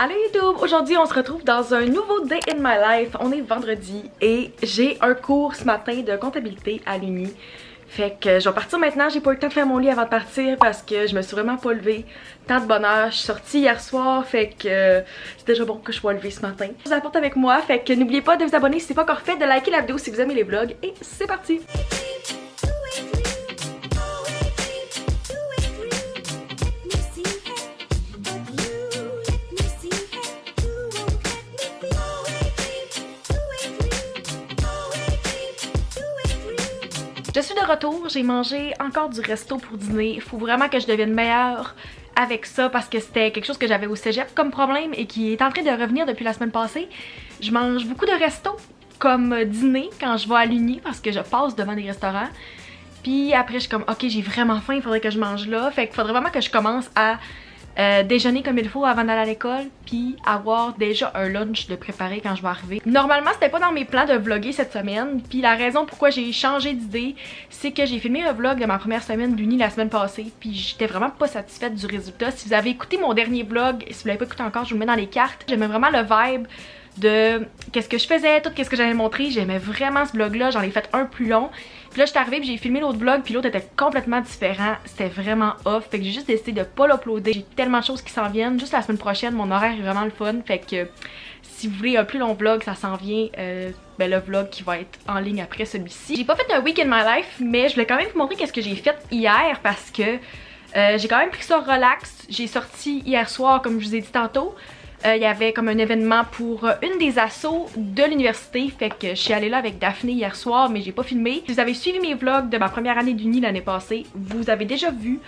Allô YouTube! Aujourd'hui on se retrouve dans un nouveau Day in my life. On est vendredi et j'ai un cours ce matin de comptabilité à l'Uni. Fait que je vais partir maintenant, j'ai pas eu le temps de faire mon lit avant de partir parce que je me suis vraiment pas levée. Tant de bonheur, je suis sortie hier soir, fait que c'est déjà bon que je sois levée ce matin. Je vous apporte avec moi, fait que n'oubliez pas de vous abonner si c'est pas encore fait, de liker la vidéo si vous aimez les vlogs et c'est parti! Je suis de retour, j'ai mangé encore du resto pour dîner. Il faut vraiment que je devienne meilleure avec ça parce que c'était quelque chose que j'avais au cégep comme problème et qui est en train de revenir depuis la semaine passée. Je mange beaucoup de restos comme dîner quand je vais à l'Uni parce que je passe devant des restaurants. Puis après je suis comme ok, j'ai vraiment faim, il faudrait que je mange là. Fait qu'il faudrait vraiment que je commence à déjeuner comme il faut avant d'aller à l'école, puis avoir déjà un lunch de préparé quand je vais arriver. Normalement c'était pas dans mes plans de vlogger cette semaine, puis la raison pourquoi j'ai changé d'idée, c'est que j'ai filmé un vlog de ma première semaine d'Uni la semaine passée, puis j'étais vraiment pas satisfaite du résultat. Si vous avez écouté mon dernier vlog, si vous l'avez pas écouté encore, je vous le mets dans les cartes. J'aimais vraiment le vibe de qu'est-ce que je faisais, tout qu'est-ce que j'allais montrer. J'aimais vraiment ce vlog là, j'en ai fait un plus long. Puis là, je suis arrivée puis j'ai filmé l'autre vlog puis l'autre était complètement différent. C'était vraiment off. Fait que j'ai juste décidé de pas l'uploader. J'ai tellement de choses qui s'en viennent. Juste la semaine prochaine, mon horaire est vraiment le fun. Fait que si vous voulez un plus long vlog, ça s'en vient. Le vlog qui va être en ligne après celui-ci. J'ai pas fait un week in my life, mais je voulais quand même vous montrer qu'est-ce que j'ai fait hier parce que j'ai quand même pris ça relax. J'ai sorti hier soir, comme je vous ai dit tantôt. Il y avait comme un événement pour une des assos de l'université, fait que je suis allée là avec Daphné hier soir, mais j'ai pas filmé. Si vous avez suivi mes vlogs de ma première année d'Uni l'année passée, vous avez déjà vu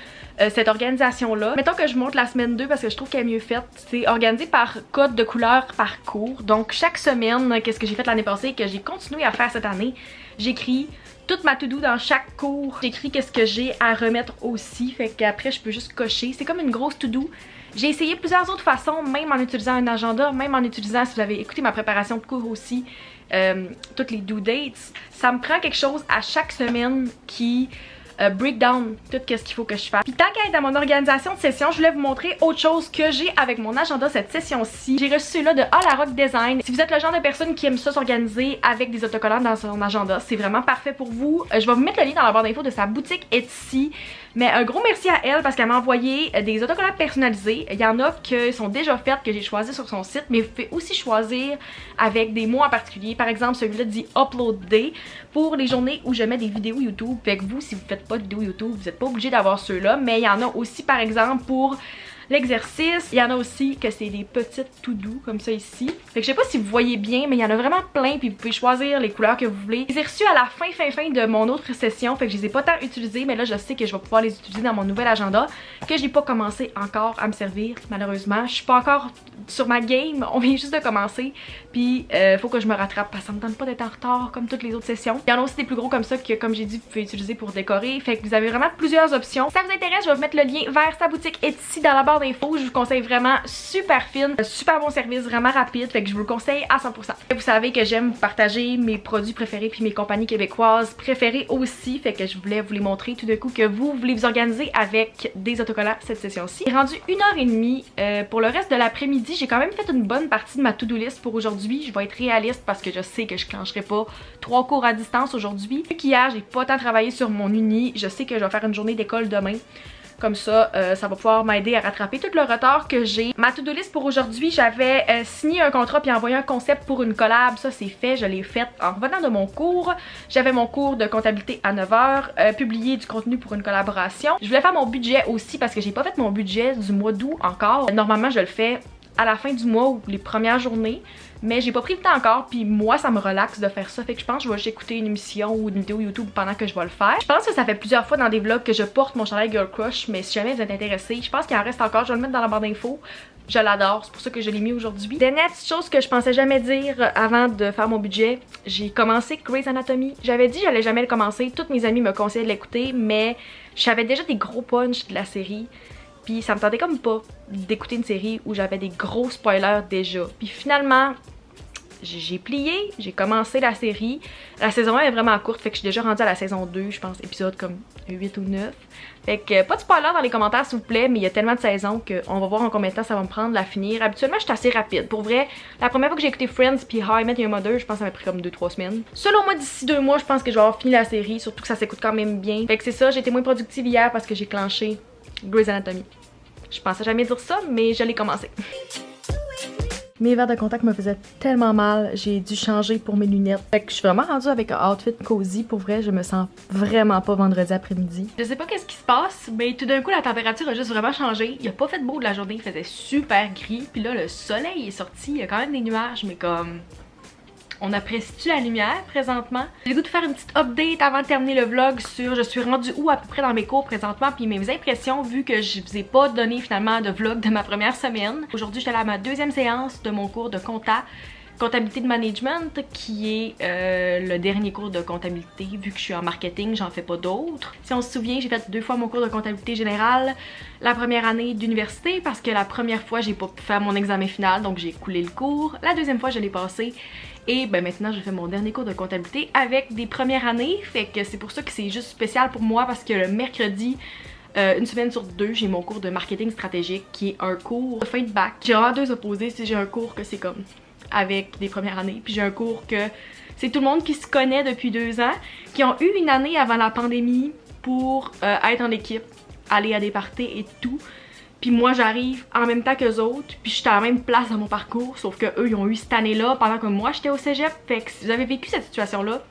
cette organisation-là. Mettons que je montre la semaine 2 parce que je trouve qu'elle est mieux faite. C'est organisé par code de couleur par cours. Donc chaque semaine, qu'est-ce que j'ai fait l'année passée et que j'ai continué à faire cette année, j'écris toute ma to-do dans chaque cours. J'écris qu'est-ce que j'ai à remettre aussi, fait qu'après je peux juste cocher. C'est comme une grosse to-do. J'ai essayé plusieurs autres façons, même en utilisant un agenda, même en utilisant, si vous avez écouté ma préparation de cours aussi, toutes les due dates. Ça me prend quelque chose à chaque semaine qui break down tout ce qu'il faut que je fasse. Puis tant qu'à être dans mon organisation de session, je voulais vous montrer autre chose que j'ai avec mon agenda cette session-ci. J'ai reçu celui-là de la Rock Design. Si vous êtes le genre de personne qui aime ça s'organiser avec des autocollants dans son agenda, c'est vraiment parfait pour vous. Je vais vous mettre le lien dans la barre d'infos de sa boutique Etsy. Mais un gros merci à elle parce qu'elle m'a envoyé des autocollants personnalisés. Il y en a qui sont déjà faites que j'ai choisi sur son site, mais vous pouvez aussi choisir avec des mots en particulier. Par exemple, celui-là dit Upload Day pour les journées où je mets des vidéos YouTube. Fait que vous, si vous faites pas de vidéos YouTube, vous n'êtes pas obligé d'avoir ceux-là. Mais il y en a aussi, par exemple, pour l'exercice. Il y en a aussi que c'est des petites tout doux comme ça ici. Fait que je sais pas si vous voyez bien, mais il y en a vraiment plein puis vous pouvez choisir les couleurs que vous voulez. Je les ai reçus à la fin de mon autre session, fait que je les ai pas tant utilisés, mais là je sais que je vais pouvoir les utiliser dans mon nouvel agenda que j'ai pas commencé encore à me servir malheureusement. Je suis pas encore sur ma game, on vient juste de commencer puis faut que je me rattrape parce que ça me tente pas d'être en retard comme toutes les autres sessions. Il y en a aussi des plus gros comme ça que comme j'ai dit vous pouvez utiliser pour décorer, fait que vous avez vraiment plusieurs options. Si ça vous intéresse, je vais vous mettre le lien vers sa boutique Etsy dans la barre d'infos. Je vous conseille vraiment super fine, super bon service, vraiment rapide, fait que je vous le conseille à 100%. Vous savez que j'aime vous partager mes produits préférés puis mes compagnies québécoises préférées aussi, fait que je voulais vous les montrer tout d'un coup que vous voulez vous organiser avec des autocollants cette session-ci. J'ai rendu 1h30 pour le reste de l'après-midi. J'ai quand même fait une bonne partie de ma to-do list pour aujourd'hui. Je vais être réaliste parce que je sais que je clencherai pas 3 cours à distance aujourd'hui. Vu qu'hier j'ai pas tant travaillé sur mon uni, je sais que je vais faire une journée d'école demain. Comme ça, ça va pouvoir m'aider à rattraper tout le retard que j'ai. Ma to-do list pour aujourd'hui, j'avais signé un contrat puis envoyé un concept pour une collab. Ça, c'est fait. Je l'ai fait en revenant de mon cours. J'avais mon cours de comptabilité à 9h, publier du contenu pour une collaboration. Je voulais faire mon budget aussi parce que j'ai pas fait mon budget du mois d'août encore. Normalement, je le fais à la fin du mois ou les premières journées. Mais j'ai pas pris le temps encore, puis moi ça me relaxe de faire ça, fait que je pense que je vais juste écouter une émission ou une vidéo YouTube pendant que je vais le faire. Je pense que ça fait plusieurs fois dans des vlogs que je porte mon chandail Girl Crush, mais si jamais vous êtes intéressés, je pense qu'il en reste encore, je vais le mettre dans la barre d'infos. Je l'adore, c'est pour ça que je l'ai mis aujourd'hui. Dernière petite chose que je pensais jamais dire avant de faire mon budget, j'ai commencé Grey's Anatomy. J'avais dit que j'allais jamais le commencer, toutes mes amies me conseillaient de l'écouter, mais j'avais déjà des gros punchs de la série. Puis ça me tentait comme pas d'écouter une série où j'avais des gros spoilers déjà. Puis finalement, j'ai plié, j'ai commencé la série. La saison 1 est vraiment courte, fait que je suis déjà rendue à la saison 2, je pense, épisode comme 8 ou 9. Fait que pas de spoiler dans les commentaires s'il vous plaît, mais il y a tellement de saisons qu'on va voir en combien de temps ça va me prendre de la finir. Habituellement, je suis assez rapide. Pour vrai, la première fois que j'ai écouté Friends puis How I Met Your Mother, je pense que ça m'a pris comme 2-3 semaines. Selon moi, d'ici 2 mois, je pense que je vais avoir fini la série, surtout que ça s'écoute quand même bien. Fait que c'est ça, j'ai été moins productive hier parce que j'ai clenché Grey's Anatomy. Je pensais jamais dire ça, mais je l'ai commencé. Mes verres de contact me faisaient tellement mal, j'ai dû changer pour mes lunettes. Fait que je suis vraiment rendue avec un outfit cosy. Pour vrai, je me sens vraiment pas vendredi après-midi. Je sais pas qu'est-ce qui se passe, mais tout d'un coup la température a juste vraiment changé. Il a pas fait beau de la journée, il faisait super gris. Puis là, le soleil est sorti, il y a quand même des nuages, mais comme... On apprécie-tu la lumière présentement? J'ai le goût de faire une petite update avant de terminer le vlog sur je suis rendue où à peu près dans mes cours présentement puis mes impressions vu que je vous ai pas donné finalement de vlog de ma première semaine. Aujourd'hui j'étais à ma deuxième séance de mon cours de comptabilité de management qui est le dernier cours de comptabilité vu que je suis en marketing, j'en fais pas d'autres. Si on se souvient, j'ai fait 2 fois mon cours de comptabilité générale la première année d'université parce que la première fois j'ai pas pu faire mon examen final donc j'ai coulé le cours. La deuxième fois je l'ai passé. Et ben maintenant, je fais mon dernier cours de comptabilité avec des premières années. Fait que c'est pour ça que c'est juste spécial pour moi parce que le mercredi, une semaine sur 2, j'ai mon cours de marketing stratégique qui est un cours de fin de bac. J'ai vraiment 2 opposés. Si j'ai un cours que c'est comme avec des premières années, puis j'ai un cours que c'est tout le monde qui se connaît depuis 2 ans, qui ont eu une année avant la pandémie pour être en équipe, aller à des parties et tout. Puis moi j'arrive en même temps qu'eux autres, puis j'étais à la même place dans mon parcours, sauf que eux ils ont eu cette année-là pendant que moi j'étais au cégep. Fait que si vous avez vécu cette situation-là,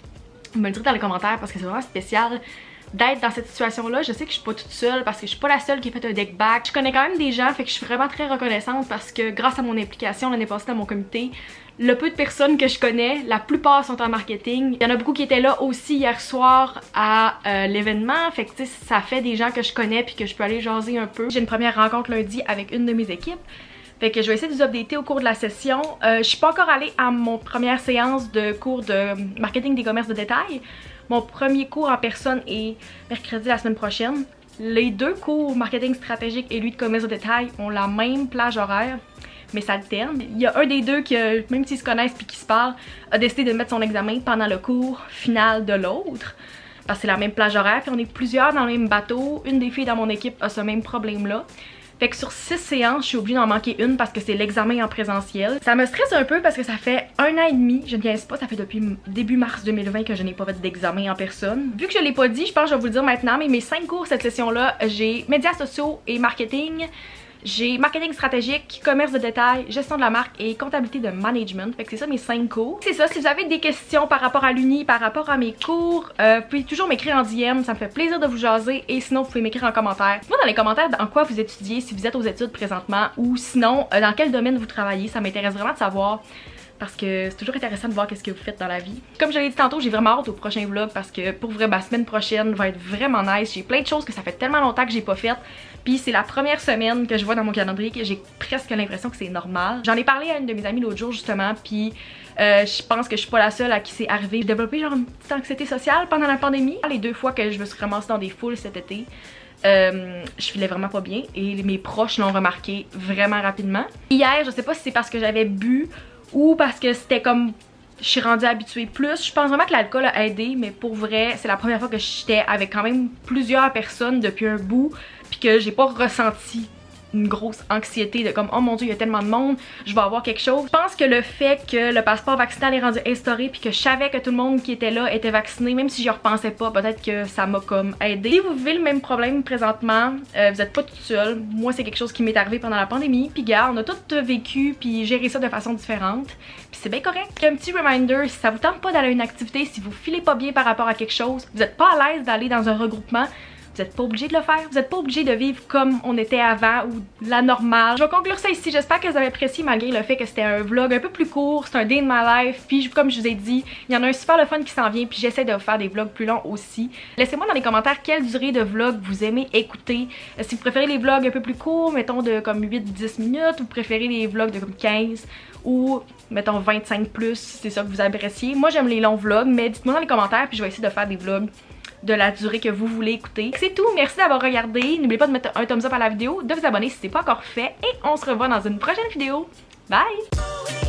vous me le direz dans les commentaires parce que c'est vraiment spécial d'être dans cette situation-là. Je sais que je suis pas toute seule parce que je suis pas la seule qui a fait un deck back. Je connais quand même des gens, fait que je suis vraiment très reconnaissante parce que grâce à mon implication l'année passée dans mon comité, le peu de personnes que je connais, la plupart sont en marketing. Il y en a beaucoup qui étaient là aussi hier soir à l'événement. Fait que tu sais, ça fait des gens que je connais puis que je peux aller jaser un peu. J'ai une première rencontre lundi avec une de mes équipes. Fait que je vais essayer de vous updater au cours de la session. Je suis pas encore allée à mon première séance de cours de marketing des commerces de détail. Mon premier cours en personne est mercredi la semaine prochaine. Les 2 cours marketing stratégique et lui de commerce de détail ont la même plage horaire. Mais ça alterne. Il y a un des 2 qui, même s'ils se connaissent puis qui se parlent, a décidé de mettre son examen pendant le cours final de l'autre. Parce que c'est la même plage horaire, puis on est plusieurs dans le même bateau. Une des filles dans mon équipe a ce même problème-là. Fait que sur 6 séances, je suis obligée d'en manquer une parce que c'est l'examen en présentiel. Ça me stresse un peu parce que ça fait 1 an et demi, je ne niaise pas, ça fait depuis début mars 2020 que je n'ai pas fait d'examen en personne. Vu que je l'ai pas dit, je pense que je vais vous le dire maintenant, mais mes 5 cours cette session-là, j'ai médias sociaux et marketing. J'ai marketing stratégique, commerce de détail, gestion de la marque et comptabilité de management. Fait que c'est ça mes 5 cours. C'est ça, si vous avez des questions par rapport à l'uni, par rapport à mes cours, vous pouvez toujours m'écrire en DM, ça me fait plaisir de vous jaser. Et sinon, vous pouvez m'écrire en commentaire. Moi dans les commentaires dans quoi vous étudiez, si vous êtes aux études présentement, ou sinon dans quel domaine vous travaillez. Ça m'intéresse vraiment de savoir. Parce que c'est toujours intéressant de voir qu'est-ce que vous faites dans la vie. Comme je l'ai dit tantôt, j'ai vraiment hâte au prochain vlog parce que pour vrai, ma semaine prochaine va être vraiment nice. J'ai plein de choses que ça fait tellement longtemps que j'ai pas faites. Puis c'est la première semaine que je vois dans mon calendrier que j'ai presque l'impression que c'est normal. J'en ai parlé à une de mes amies l'autre jour justement, puis je pense que je suis pas la seule à qui c'est arrivé. J'ai développé genre une petite anxiété sociale pendant la pandémie. Les 2 fois que je me suis ramassée dans des foules cet été, je filais vraiment pas bien et mes proches l'ont remarqué vraiment rapidement. Hier, je sais pas si c'est parce que j'avais bu ou parce que c'était comme je suis rendue habituée plus. Je pense vraiment que l'alcool a aidé, mais pour vrai, c'est la première fois que j'étais avec quand même plusieurs personnes depuis un bout, puis que j'ai pas ressenti une grosse anxiété de comme oh mon dieu il y a tellement de monde, je vais avoir quelque chose. Je pense que le fait que le passeport vaccinal est rendu instauré puis que je savais que tout le monde qui était là était vacciné, même si j'y repensais pas, peut-être que ça m'a comme aidé. Si vous vivez le même problème présentement, vous êtes pas toute seule. Moi c'est quelque chose qui m'est arrivé pendant la pandémie, puis gars, on a tous vécu puis géré ça de façon différente, puis c'est bien correct. Un petit reminder, si ça vous tente pas d'aller à une activité, si vous filez pas bien par rapport à quelque chose, vous êtes pas à l'aise d'aller dans un regroupement, vous n'êtes pas obligé de le faire, vous n'êtes pas obligé de vivre comme on était avant ou la normale. Je vais conclure ça ici, j'espère que vous avez apprécié malgré le fait que c'était un vlog un peu plus court, c'est un day in my life, puis comme je vous ai dit, il y en a un super le fun qui s'en vient, puis j'essaie de vous faire des vlogs plus longs aussi. Laissez-moi dans les commentaires quelle durée de vlog vous aimez écouter, si vous préférez les vlogs un peu plus courts, mettons de comme 8-10 minutes, ou vous préférez les vlogs de comme 15 ou mettons 25 plus, c'est ça que vous appréciez. Moi j'aime les longs vlogs, mais dites-moi dans les commentaires, puis je vais essayer de faire des vlogs de la durée que vous voulez écouter. C'est tout, merci d'avoir regardé. N'oubliez pas de mettre un thumbs up à la vidéo, de vous abonner si ce n'est pas encore fait et on se revoit dans une prochaine vidéo. Bye!